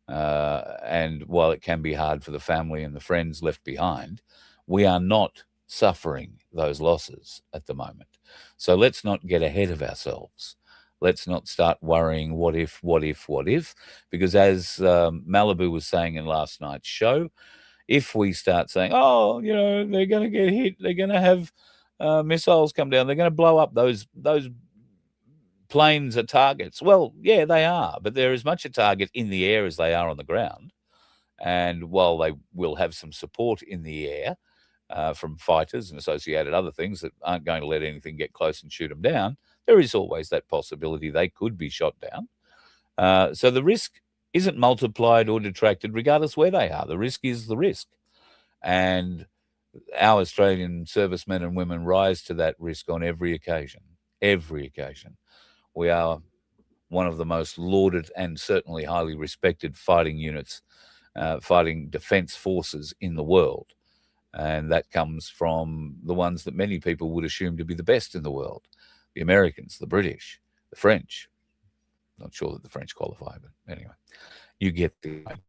And while it can be hard for the family and the friends left behind, we are not suffering those losses at the moment. So let's not get ahead of ourselves. let's not start worrying what if, because as Malibu was saying in last night's show, if we start saying, oh, they're going to get hit, they're going to have missiles come down, they're going to blow up those planes are targets. Well, yeah, they are, but they're as much a target in the air as they are on the ground. And while they will have some support in the air from fighters and associated other things that aren't going to let anything get close and shoot them down, there is always that possibility they could be shot down. So the risk isn't multiplied or detracted regardless where they are. The risk is the risk. And our Australian servicemen and women rise to that risk on every occasion. Every occasion. We are one of the most lauded and certainly highly respected fighting units, fighting defence forces in the world. And that comes from the ones that many people would assume to be the best in the world. The Americans, the British, the French. Not sure that the French qualify, but anyway, you get the idea.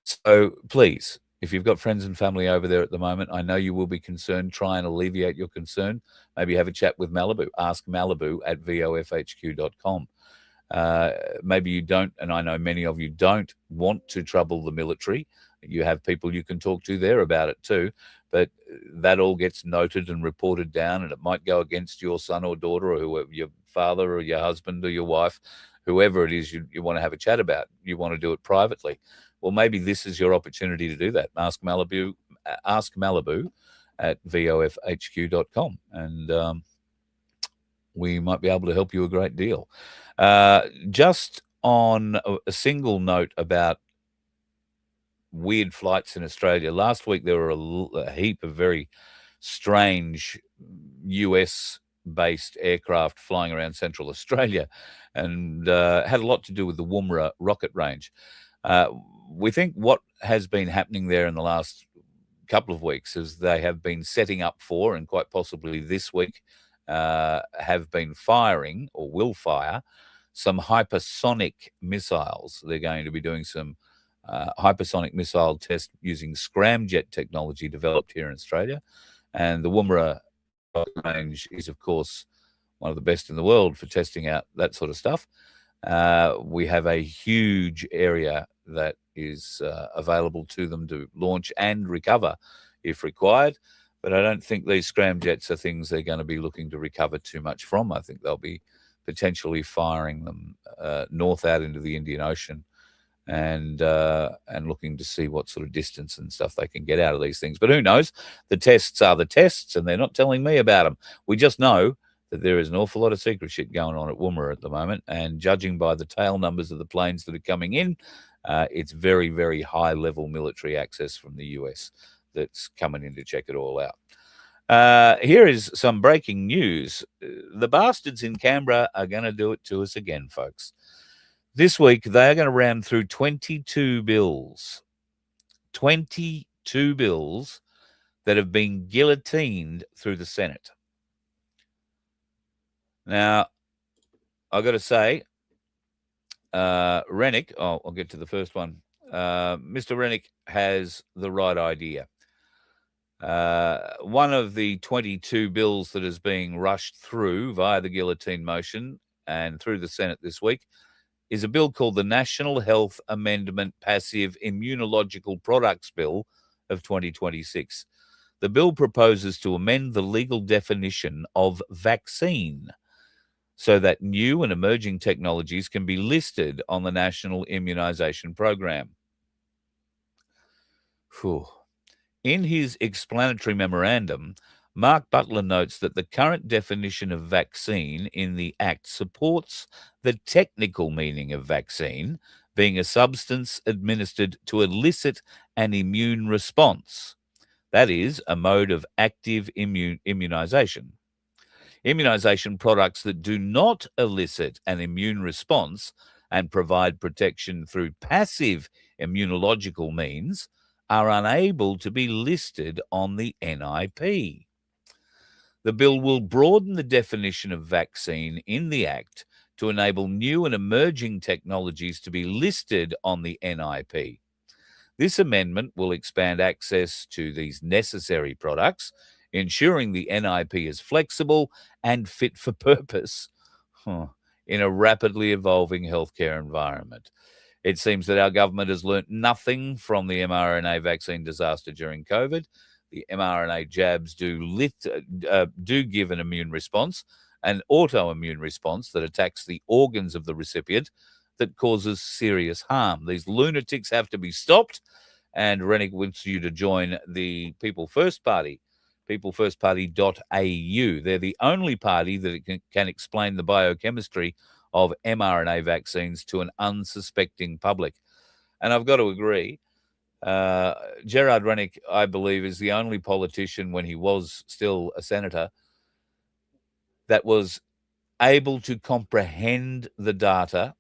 So please, if you've got friends and family over there at the moment, I know you will be concerned. Try and alleviate your concern. Maybe have a chat with Malibu. Ask Malibu at vofhq.com. Maybe you don't, and I know many of you don't want to trouble the military. You have people you can talk to there about it too, but that all gets noted and reported down, and it might go against your son or daughter or whoever, your father or your husband or your wife, whoever it is you want to have a chat about. You want to do it privately. Well, maybe this is your opportunity to do that. Ask Malibu at vofhq.com, and we might be able to help you a great deal. Just on a single note about weird flights in Australia. Last week, there were a heap of very strange US-based aircraft flying around Central Australia, and had a lot to do with the Woomera rocket range. We think what has been happening there in the last couple of weeks is they have been setting up for, and quite possibly this week, have been firing or will fire some hypersonic missiles. They're going to be doing some hypersonic missile test using scramjet technology developed here in Australia. And the Woomera range is, of course, one of the best in the world for testing out that sort of stuff. We have a huge area that is available to them to launch and recover if required. But I don't think these scramjets are things they're going to be looking to recover too much from. I think they'll be potentially firing them north out into the Indian Ocean and looking to see what sort of distance and stuff they can get out of these things. But who knows? The tests are the tests, and they're not telling me about them. We just know that there is an awful lot of secret shit going on at Woomera at the moment, and judging by the tail numbers of the planes that are coming in, it's very, very high-level military access from the US that's coming in to check it all out. Here is some breaking news. The bastards in Canberra are going to do it to us again, folks. This week, they are going to ram through 22 bills. 22 bills that have been guillotined through the Senate. Now, I've got to say, Rennick, I'll get to the first one. Mr. Rennick has the right idea. One of the 22 bills that is being rushed through via the guillotine motion and through the Senate this week is a bill called the National Health Amendment Passive Immunological Products Bill of 2026. The bill proposes to amend the legal definition of vaccine so that new and emerging technologies can be listed on the National Immunisation Program. Whew. In his explanatory memorandum, Mark Butler notes that the current definition of vaccine in the Act supports the technical meaning of vaccine being a substance administered to elicit an immune response. That is, a mode of active immunization. Immunization products that do not elicit an immune response and provide protection through passive immunological means are unable to be listed on the NIP. The bill will broaden the definition of vaccine in the Act to enable new and emerging technologies to be listed on the NIP. This amendment will expand access to these necessary products, ensuring the NIP is flexible and fit for purpose. in a rapidly evolving healthcare environment. It seems that our government has learnt nothing from the mRNA vaccine disaster during COVID. The mRNA jabs do give an immune response, an autoimmune response that attacks the organs of the recipient that causes serious harm. These lunatics have to be stopped, and Rennick wants you to join the People First Party, peoplefirstparty.au. They're the only party that can explain the biochemistry of mRNA vaccines to an unsuspecting public. And I've got to agree, Gerard Rennick, I believe, is the only politician, when he was still a senator, that was able to comprehend the data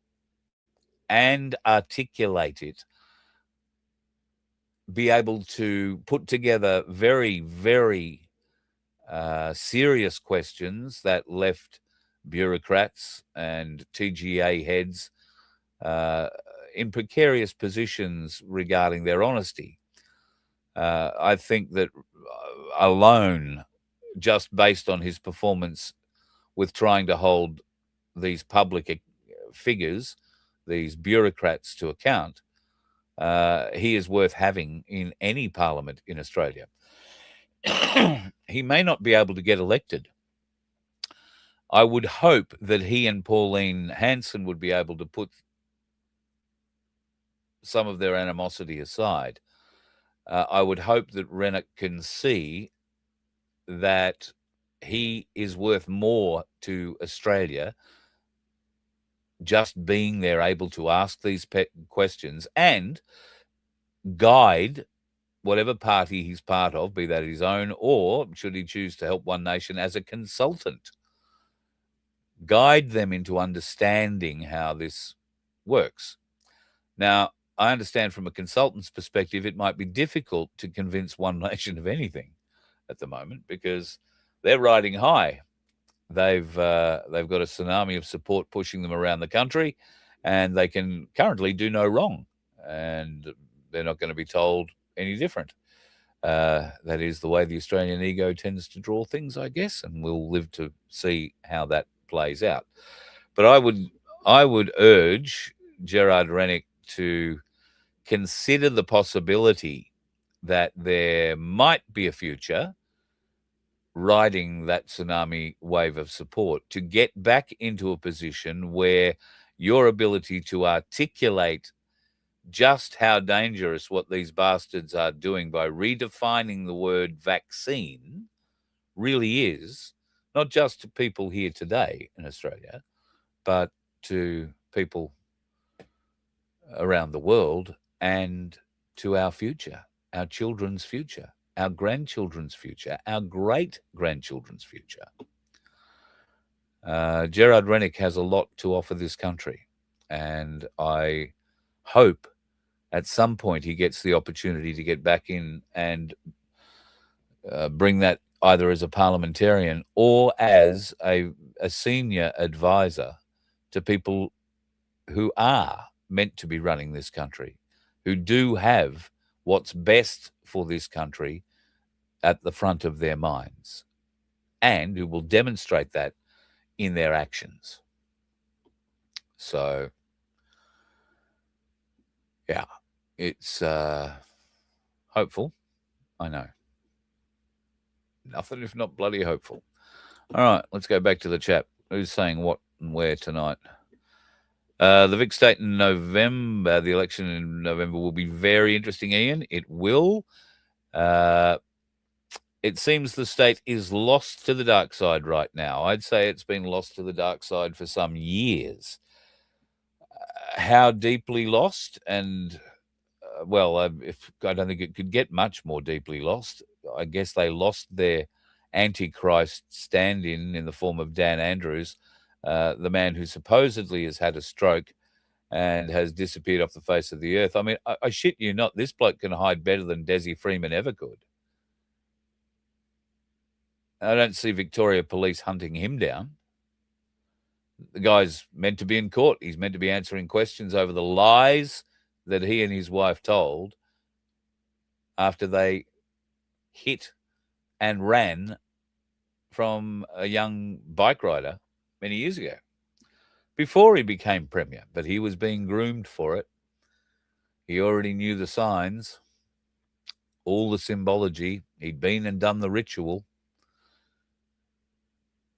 and articulate it, be able to put together very, very serious questions that left bureaucrats and TGA heads in precarious positions regarding their honesty. I think that alone, just based on his performance with trying to hold these public figures, these bureaucrats to account, he is worth having in any parliament in Australia. He may not be able to get elected. I would hope that he and Pauline Hanson would be able to put some of their animosity aside. I would hope that Rennick can see that he is worth more to Australia just being there, able to ask these questions and guide whatever party he's part of, be that his own, or should he choose to help One Nation as a consultant, guide them into understanding how this works. Now, I understand from a consultant's perspective, it might be difficult to convince One Nation of anything at the moment because they're riding high. They've got a tsunami of support pushing them around the country, and they can currently do no wrong, and they're not going to be told any different. That is the way the Australian ego tends to draw things, I guess, and we'll live to see how that plays out. But I would urge Gerard Rennick to consider the possibility that there might be a future riding that tsunami wave of support to get back into a position where your ability to articulate just how dangerous what these bastards are doing by redefining the word vaccine really is, not just to people here today in Australia, but to people around the world and to our future, our children's future, our grandchildren's future, our great-grandchildren's future. Gerard Rennick has a lot to offer this country, and I hope at some point he gets the opportunity to get back in and bring that either as a parliamentarian or as a senior advisor to people who are meant to be running this country, who do have what's best for this country at the front of their minds, and who will demonstrate that in their actions. So, yeah, it's hopeful. I know. Nothing if not bloody hopeful. All right, let's go back to the chat. Who's saying what and where tonight? The Vic State in November, the election in November will be very interesting, Ian. It will. It seems the state is lost to the dark side right now. I'd say it's been lost to the dark side for some years. How deeply lost? And, if I don't think it could get much more deeply lost. I guess they lost their Antichrist stand-in the form of Dan Andrews, the man who supposedly has had a stroke and has disappeared off the face of the earth. I mean, I shit you not, this bloke can hide better than Desi Freeman ever could. I don't see Victoria Police hunting him down. The guy's meant to be in court. He's meant to be answering questions over the lies that he and his wife told after they hit and ran from a young bike rider many years ago. before he became Premier, but he was being groomed for it. He already knew the signs, all the symbology. He'd been and done the ritual,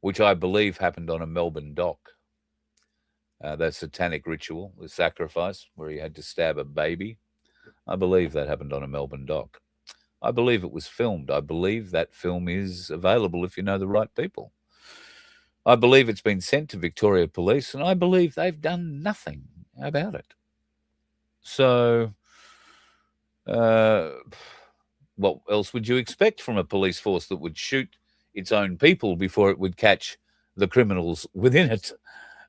which I believe happened on a Melbourne dock. That satanic ritual, the sacrifice, where he had to stab a baby. I believe that happened on a Melbourne dock. I believe it was filmed. I believe that film is available if you know the right people. I believe it's been sent to Victoria Police, and I believe they've done nothing about it. So, what else would you expect from a police force that would shoot its own people before it would catch the criminals within it,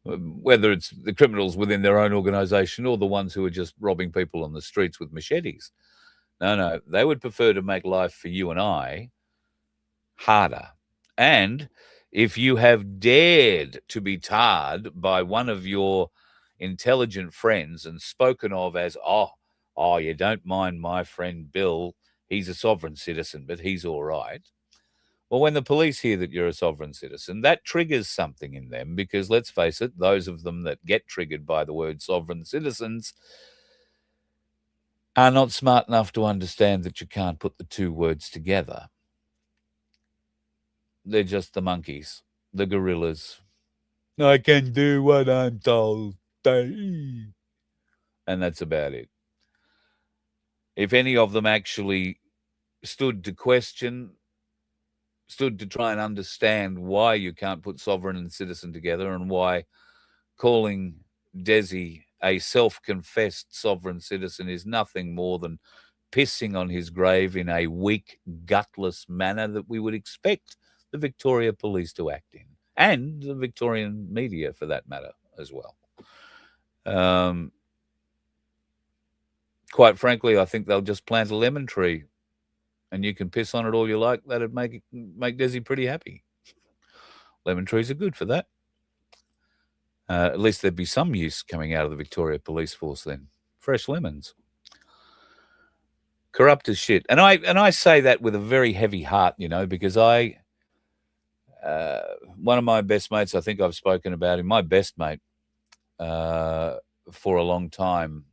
whether it's the criminals within their own organisation or the ones who are just robbing people on the streets with machetes? No, they would prefer to make life for you and I harder. And if you have dared to be tarred by one of your intelligent friends and spoken of as, oh, you don't mind my friend Bill, he's a sovereign citizen, but he's all right. Well, when the police hear that you're a sovereign citizen, that triggers something in them because, let's face it, those of them that get triggered by the word sovereign citizens are not smart enough to understand that you can't put the two words together. They're just the monkeys, the gorillas. I can do what I'm told. And that's about it. If any of them actually stood to question, stood to try and understand why you can't put sovereign and citizen together and why calling Desi a self-confessed sovereign citizen is nothing more than pissing on his grave in a weak, gutless manner that we would expect the Victoria Police to act in, and the Victorian media for that matter as well. Quite frankly, I think they'll just plant a lemon tree and you can piss on it all you like. That'd make Desi pretty happy. Lemon trees are good for that. At least there'd be some use coming out of the Victoria Police Force then. Fresh lemons. Corrupt as shit. And I say that with a very heavy heart, because one of my best mates, I think I've spoken about him, my best mate for a long time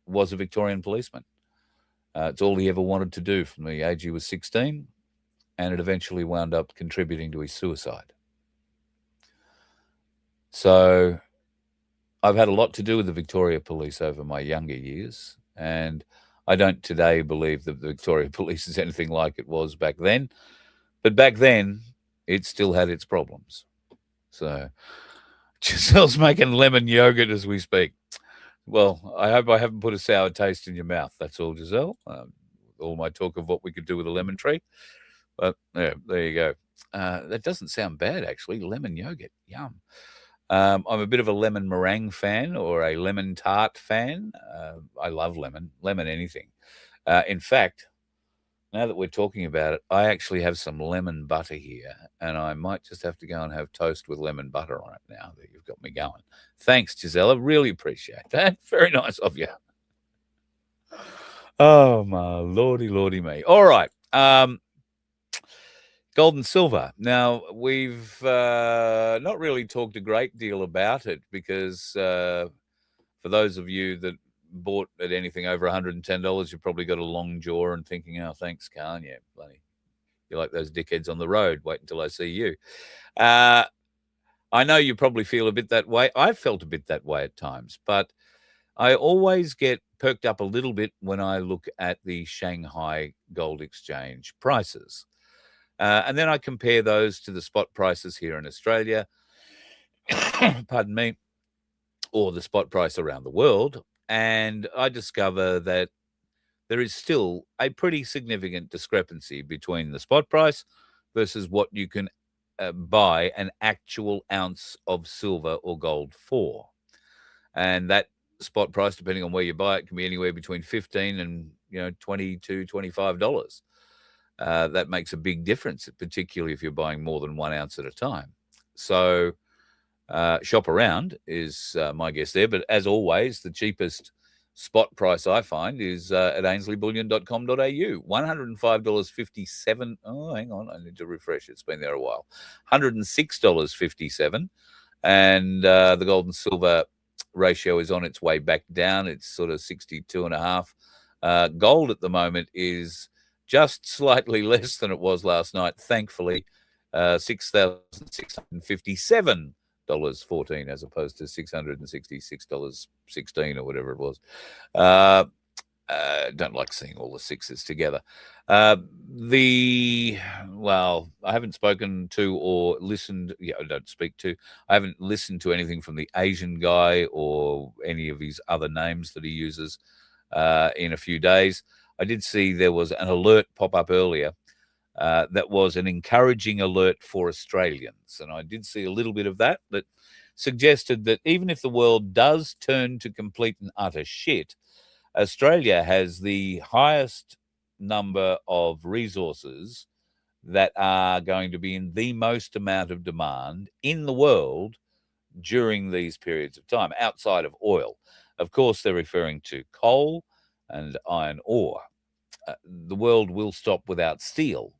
was a Victorian policeman. It's all he ever wanted to do from the age he was 16, and it eventually wound up contributing to his suicide. So I've had a lot to do with the Victoria Police over my younger years, and I don't today believe that the Victoria Police is anything like it was back then. But back then, it still had its problems. So Giselle's making lemon yogurt as we speak. Well, I hope I haven't put a sour taste in your mouth. That's all, Giselle. All my talk of what we could do with a lemon tree. But yeah, there you go. That doesn't sound bad, actually. Lemon yogurt. Yum. I'm a bit of a lemon meringue fan or a lemon tart fan. I love lemon anything. In fact, now that we're talking about it, I actually have some lemon butter here, and I might just have to go and have toast with lemon butter on it now that you've got me going. Thanks, Gisela. Really appreciate that. Very nice of you. Oh, my lordy me. All right. Gold and silver. Now, we've not really talked a great deal about it because for those of you that bought at anything over $110, you've probably got a long jaw and thinking, oh, thanks, Khan. Yeah, bloody, you're like those dickheads on the road. Wait until I see you. I know you probably feel a bit that way. I've felt a bit that way at times, but I always get perked up a little bit when I look at the Shanghai Gold Exchange prices. And then I compare those to the spot prices here in Australia, pardon me, or the spot price around the world. And I discover that there is still a pretty significant discrepancy between the spot price versus what you can buy an actual ounce of silver or gold for. And that spot price, depending on where you buy it, can be anywhere between $15 and $20 to $25. That makes a big difference, particularly if you're buying more than 1 ounce at a time. So shop around is my guess there. But as always, the cheapest spot price I find is at ainslieBullion.com.au, $105.57. Oh, hang on, I need to refresh. It's been there a while. $106.57 and the gold and silver ratio is on its way back down. It's sort of 62.5. Gold at the moment is just slightly less than it was last night, thankfully. $6,657.14 as opposed to $666.16 or whatever it was. Don't like seeing all the sixes together. I haven't spoken to or listened. I don't speak to. I haven't listened to anything from the Asian guy or any of his other names that he uses in a few days. I did see there was an alert pop up earlier that was an encouraging alert for Australians. And I did see a little bit of that suggested that even if the world does turn to complete and utter shit, Australia has the highest number of resources that are going to be in the most amount of demand in the world during these periods of time, outside of oil. Of course, they're referring to coal and iron ore. The world will stop without steel.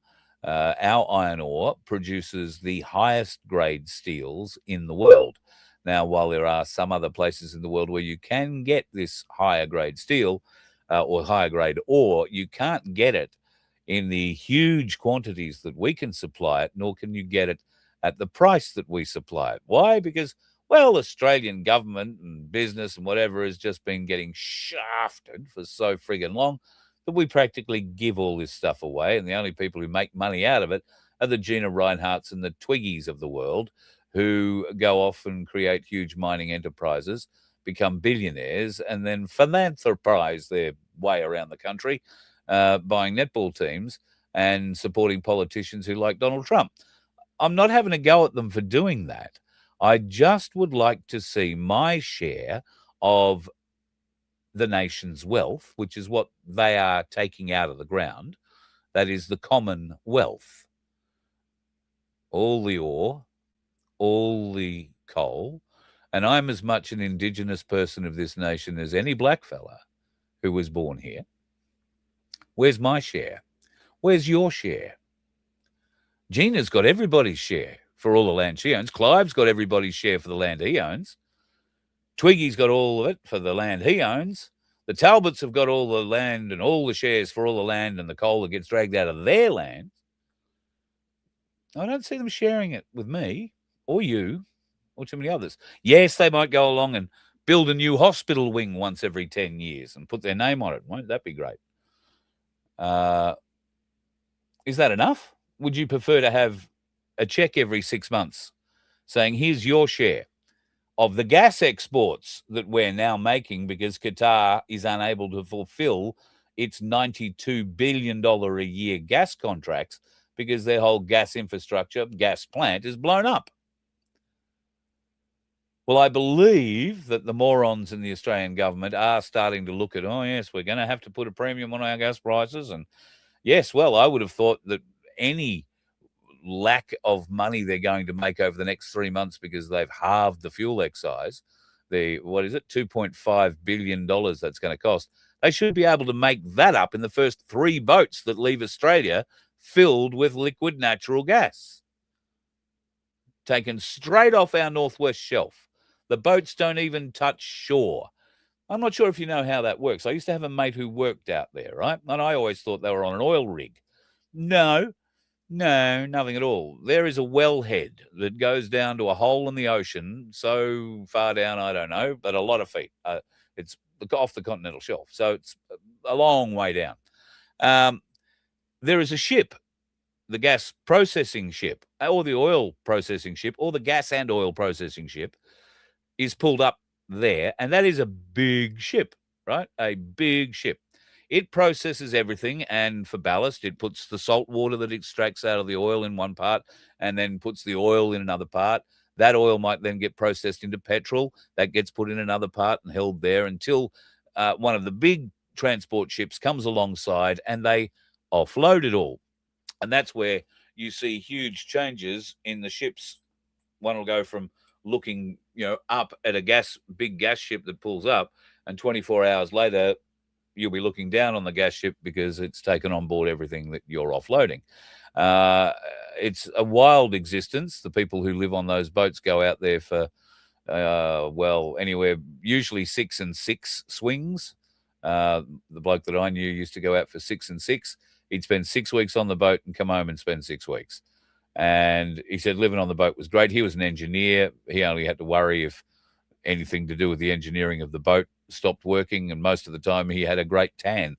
Our iron ore produces the highest grade steels in the world. Now, while there are some other places in the world where you can get this higher grade steel or higher grade ore, you can't get it in the huge quantities that we can supply it, nor can you get it at the price that we supply it. Why? Because, well, Australian government and business and whatever has just been getting shafted for so friggin' long that we practically give all this stuff away, and the only people who make money out of it are the Gina Rineharts and the Twiggies of the world, who go off and create huge mining enterprises, become billionaires, and then philanthropize their way around the country, buying netball teams and supporting politicians who like Donald Trump. I'm not having a go at them for doing that. I just would like to see my share of the nation's wealth, which is what they are taking out of the ground. That is the common wealth. All the ore, all the coal, and I'm as much an Indigenous person of this nation as any black fella who was born here. Where's my share? Where's your share? Gina's got everybody's share for all the land she owns. Clive's got everybody's share for the land he owns. Twiggy's got all of it for the land he owns. The Talbots have got all the land and all the shares for all the land and the coal that gets dragged out of their land. I don't see them sharing it with me or you or too many others. Yes, they might go along and build a new hospital wing once every 10 years and put their name on it. Won't that be great? Is that enough? Would you prefer to have a check every 6 months saying, here's your share of the gas exports that we're now making because Qatar is unable to fulfill its $92 billion a year gas contracts because their whole gas infrastructure, gas plant is blown up? Well, I believe that the morons in the Australian government are starting to look at, oh, yes, we're going to have to put a premium on our gas prices. And yes, well, I would have thought that any lack of money they're going to make over the next 3 months because they've halved the fuel excise, $2.5 billion that's going to cost, they should be able to make that up in the first 3 boats that leave Australia filled with liquid natural gas, taken straight off our northwest shelf. The boats don't even touch shore. I'm not sure if you know how that works. I used to have a mate who worked out there, right? And I always thought they were on an oil rig. No, nothing at all. There is a wellhead that goes down to a hole in the ocean, so far down, I don't know, but a lot of feet. It's off the continental shelf, so it's a long way down. There is a ship, the gas processing ship, or the oil processing ship, or the gas and oil processing ship is pulled up there, and that is a big ship, right? A big ship. It processes everything, and for ballast, it puts the salt water that extracts out of the oil in one part and then puts the oil in another part. That oil might then get processed into petrol. That gets put in another part and held there until one of the big transport ships comes alongside and they offload it all. And that's where you see huge changes in the ships. One will go from looking, up at a big gas ship that pulls up, and 24 hours later, you'll be looking down on the gas ship because it's taken on board everything that you're offloading. It's a wild existence. The people who live on those boats go out there for, anywhere, usually 6 and 6 swings. The bloke that I knew used to go out for 6 and 6. He'd spend 6 weeks on the boat and come home and spend 6 weeks. And he said living on the boat was great. He was an engineer. He only had to worry if anything to do with the engineering of the boat stopped working. And most of the time he had a great tan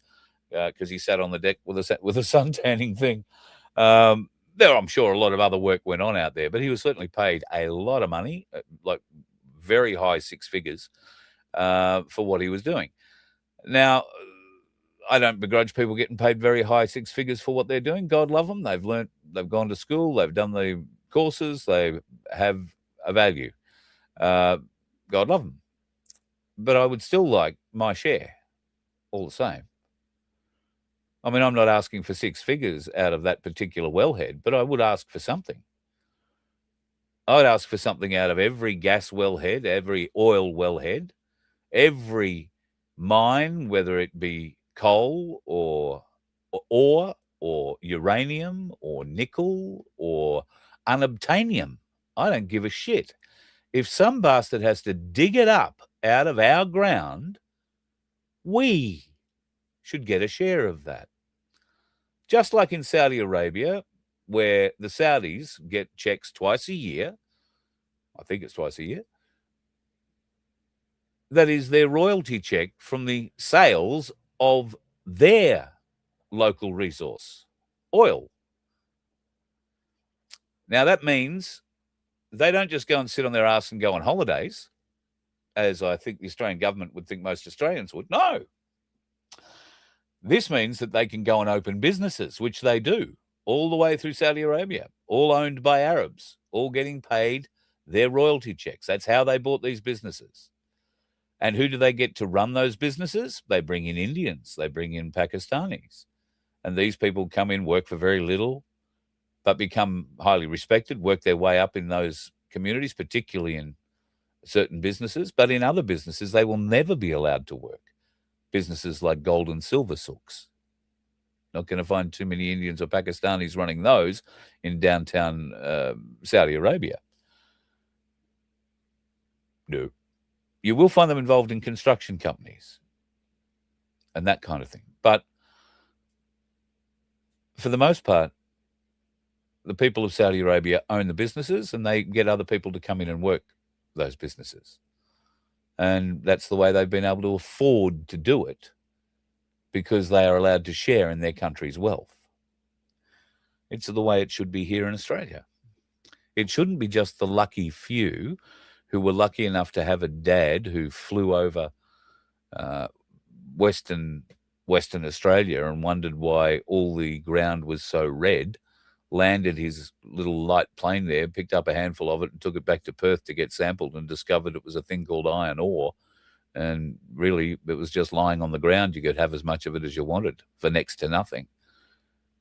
because he sat on the deck with a sun tanning thing. There, I'm sure a lot of other work went on out there, but he was certainly paid a lot of money, like very high 6 figures for what he was doing. Now, I don't begrudge people getting paid very high 6 figures for what they're doing. God love them. They've learned, they've gone to school, they've done the courses, they have a value. God love them. But I would still like my share all the same. I mean, I'm not asking for 6 figures out of that particular wellhead, but I would ask for something. I would ask for something out of every gas wellhead, every oil wellhead, every mine, whether it be coal or ore or uranium or nickel or unobtainium. I don't give a shit. If some bastard has to dig it up out of our ground, we should get a share of that. Just like in Saudi Arabia, where the Saudis get checks twice a year, I think it's twice a year, that is their royalty check from the sales of their local resource, oil. Now, that means they don't just go and sit on their ass and go on holidays, as I think the Australian government would think most Australians would. No. This means that they can go and open businesses, which they do, all the way through Saudi Arabia, all owned by Arabs, all getting paid their royalty checks. That's how they bought these businesses. And who do they get to run those businesses? They bring in Indians. They bring in Pakistanis. And these people come in, work for very little, but become highly respected, work their way up in those communities, particularly in certain businesses. But in other businesses, they will never be allowed to work. Businesses like gold and silver souks. Not going to find too many Indians or Pakistanis running those in downtown Saudi Arabia. No. You will find them involved in construction companies and that kind of thing. But for the most part, the people of Saudi Arabia own the businesses and they get other people to come in and work those businesses. And that's the way they've been able to afford to do it, because they are allowed to share in their country's wealth. It's the way it should be here in Australia. It shouldn't be just the lucky few who were lucky enough to have a dad who flew over Western Australia and wondered why all the ground was so red, landed his little light plane there, picked up a handful of it and took it back to Perth to get sampled and discovered it was a thing called iron ore. And really, it was just lying on the ground. You could have as much of it as you wanted for next to nothing.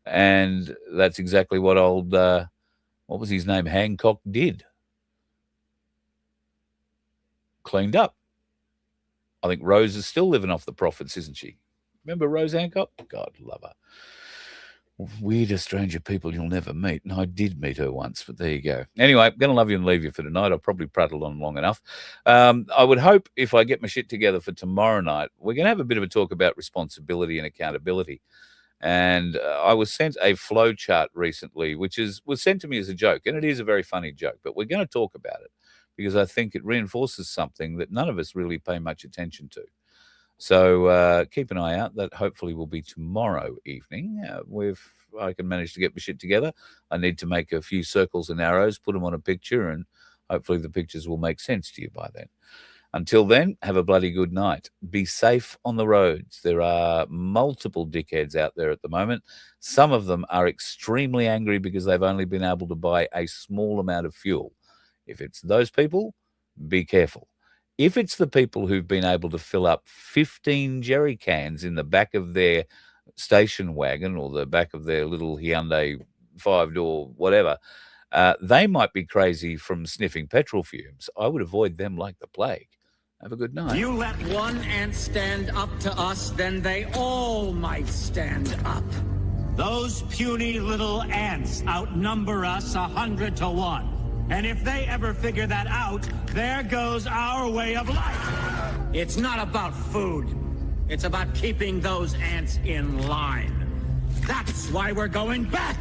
And that's exactly what old, what was his name, Hancock did. Cleaned up. I think Rose is still living off the profits, isn't she? Remember Rose Hancock? God love her. Weirdest stranger people you'll never meet. And I did meet her once, but there you go. Anyway, I'm going to love you and leave you for tonight. I've probably prattled on long enough. I would hope if I get my shit together for tomorrow night, we're going to have a bit of a talk about responsibility and accountability. And I was sent a flow chart recently, which was sent to me as a joke. And it is a very funny joke, but we're going to talk about it because I think it reinforces something that none of us really pay much attention to. So keep an eye out. That hopefully will be tomorrow evening. If I can manage to get my shit together, I need to make a few circles and arrows, put them on a picture, and hopefully the pictures will make sense to you by then. Until then, have a bloody good night. Be safe on the roads. There are multiple dickheads out there at the moment. Some of them are extremely angry because they've only been able to buy a small amount of fuel. If it's those people, be careful. If it's the people who've been able to fill up 15 jerry cans in the back of their station wagon or the back of their little Hyundai 5-door whatever, they might be crazy from sniffing petrol fumes. I would avoid them like the plague. Have a good night. You let one ant stand up to us, then they all might stand up. Those puny little ants outnumber us 100 to 1. And if they ever figure that out, there goes our way of life. It's not about food. It's about keeping those ants in line. That's why we're going back.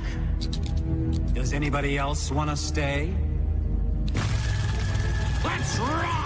Does anybody else want to stay? Let's ride!